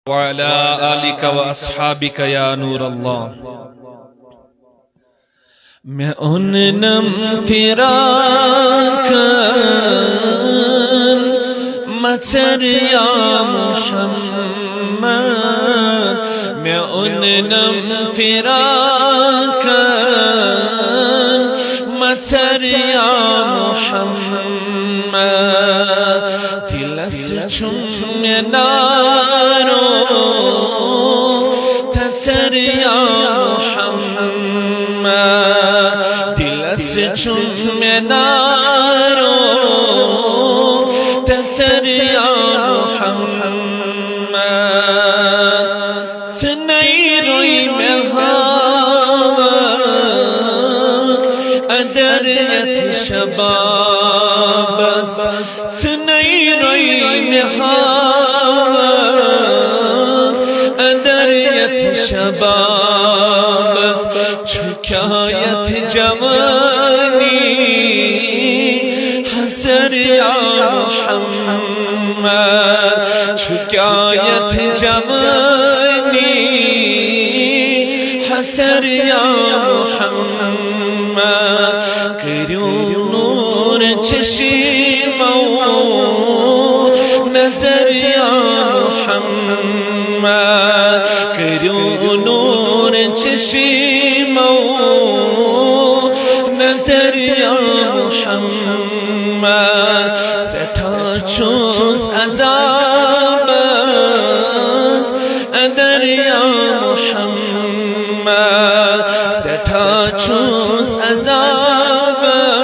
वअला आलिका व अस्हाबिका या नूर अल्लाह। मैं उन नम फिराकन मचर या मुहम्मद, मैं उन नम फिराकन मचर या मुहम्मद, दिलस चुम नारो तचर या मुहम्मद, दिलस चुम नारो तचर या मुहम्मद, सनई रोई में अदर यथ शबाबस, सनई रोई में अदर यथ शबाबस, छुक्यायत जवानी हसर या मुहम्मद, छुक्यायत जवानी हसर या मुहम्मद, करो नूर चश्मो नजर या मुहम्मद, करो नूर चश्मो नजर या मुहम्मद, सठा चूस अज़ाबस अदर या मुहम्मद, सठा चूस अज़ाबस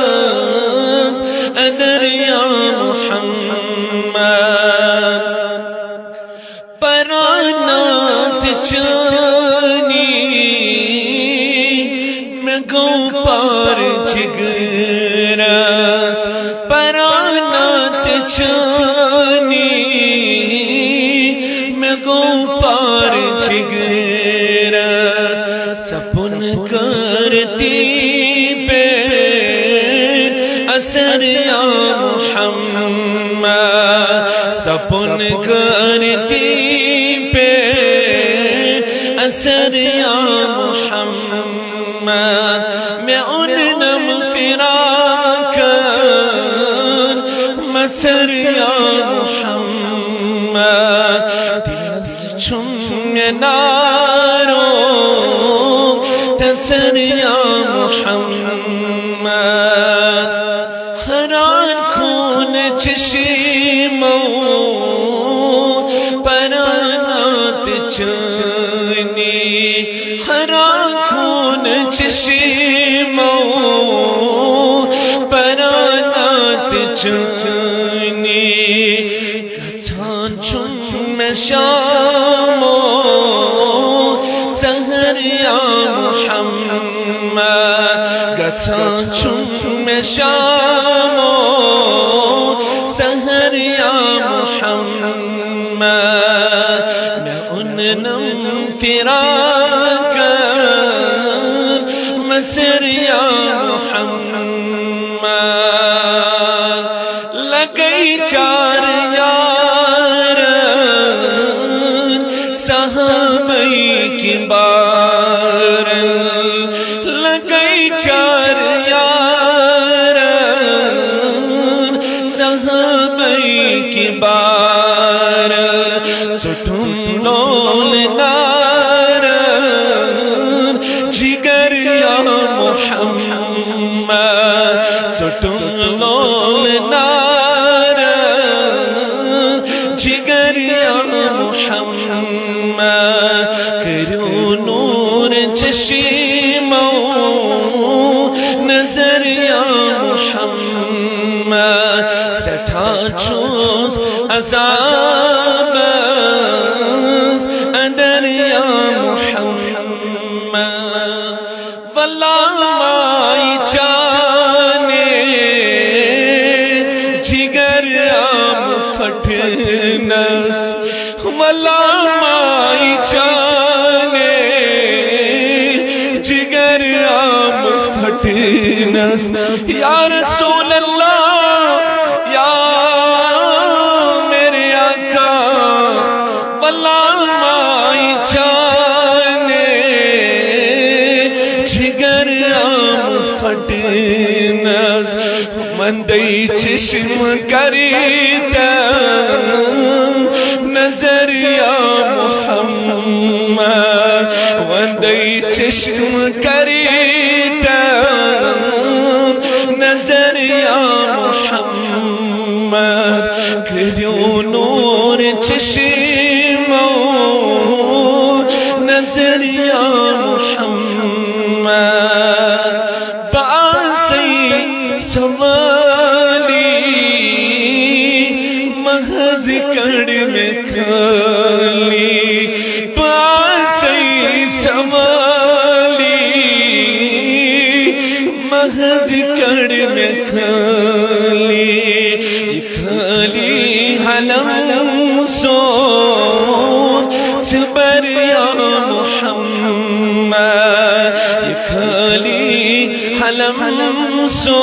अदर या मुहम्मद, परानात चानी मैं गो पार जिगरस, परानात चानी मैं गो पार जिगरस, सपुन करती पे असर या मुहम्मद, सपुन करती पे असर या मुहम्मद, मैं उन नम फिराकन मचर या मुहम्मद, दिलस चुम नारो तचर या मुहम्मद, हरान खून चश्मो परानात चानी, हरान खून चश्मो परानात चानी, गछान चुम शामो सहर या मुहम्मद, गछान चुम शामो सहर या मुहम्मद, मैं उन नम फिराकन मचर या मुहम्मद, लगई चार यारन सहाबई की बारन, लगई चार यारन सहाबई की बारन, सुठुम लोल नारन जिगर या मुहम्मद, सुठुम लोल नारन जिगर या मुहम्मद, करो नूर चश्मो नजर या मुहम्मद, सठा चूस अज़ाबस अदर या मुहम्मद, वल्ला माई चाने जिगर आम फटनस, वल्ला माई चाने जिगर आम फटनस, या रसूल अल्लाह या मेरे आका वल्ला आमाई जाने जिगर आम फटनस मंदई चश्म करीता नजर या मुहम्मद वंदई चश्म करीता नजर या मुहम्मद करियो नूर चश्मो नजर या मुहम्मद बासी सवाली महज कड़ में खाली बासी सवाली महज कड़ में खाली खाली हलम सो सबर या मुहम्मद खाली हलम सो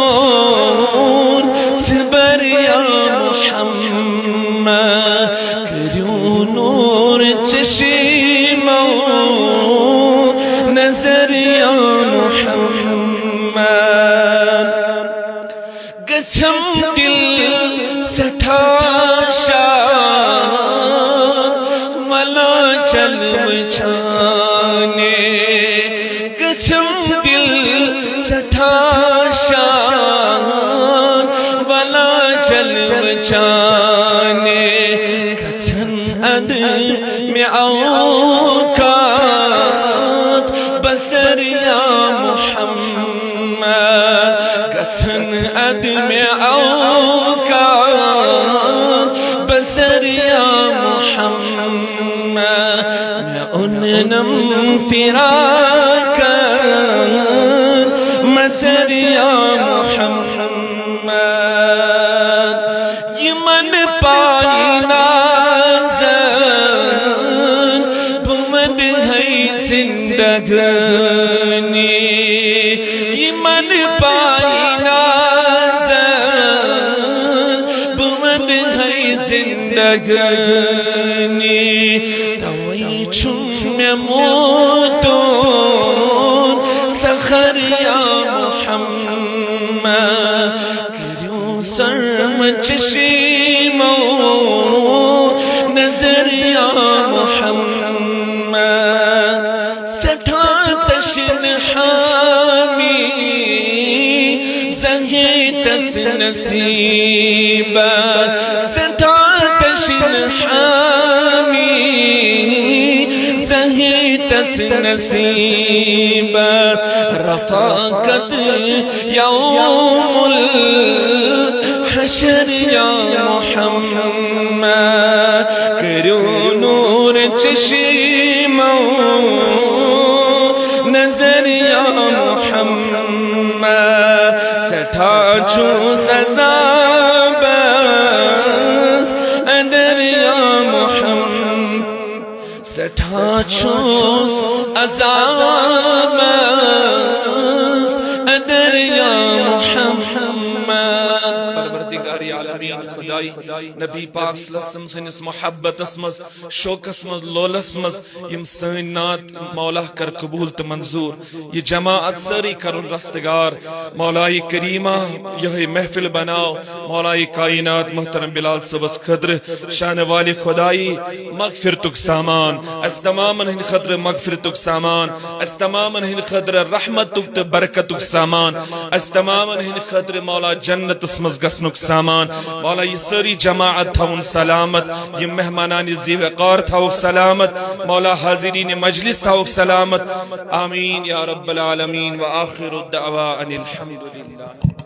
सबर या मुहम्मद करियो नूर चश्मो नजर या मुहम्मद गछम दिल सठाशा मला जन्म छाने गछम दिल सठाशा वाला जन्म छाने गछन अद में औकात बसर या मुहम्मद गछन अद में औकात बसर या मुहम्मद मैं उन्नम फिराक मचर या मुहम्मद ये मन पाई नाज़न बुमद है जिंदगानी ये मन पाई नाज़न बुमद है जिंदगानी तवई छुम में मोतों सखर या मुहम्मद करियो शर्म चश्मो नजर या मुहम्मद सठा तशन हामी जहे तस नसीबा सठा तशन हामी जहे तस नसीबा रफाकत यौमुल हशर या मुहम्मद करियो नूर चश्मो नजर या मुहम्मद सठा छो सजा बस अंदर या मुहम्मद सठा छो अज़ाब अंदर या मुहम्मद परवरदिगार आलमीन खुदाई नबी पाक सल्लल्लाहु अलैहि वसल्लम सनिस मोहब्बतस मज शौकस मज लोलस मज यम सनी नात मौला कर कबूल त मंजूर ये जमाअत सारी करुन रस्तगार मौलाई करीमा यह महफिल बनाओ मौलाई कायनात मोहतरम बिलाल सबस खद्र शान वाली खुदाई मगफिरतुक सामान अस्तमामन हिन खद्र मगफिरतुक सामान अस्तमामन हिन खद्र रहमतुक त बरकतुक सामान अस्तमामन हिन खद्र मौला जन्नत मज गसनुक सामान मौला ये सारी जमाअत थाउन सलामत ये मेहमानान ज़ीवकार थाउक सलामत मौला हाजिरीन मजलिस थाउक सलामत आमीन या रब्बल आलमीन व आखिरु दअवा अनिल हम्दुलिल्लाह।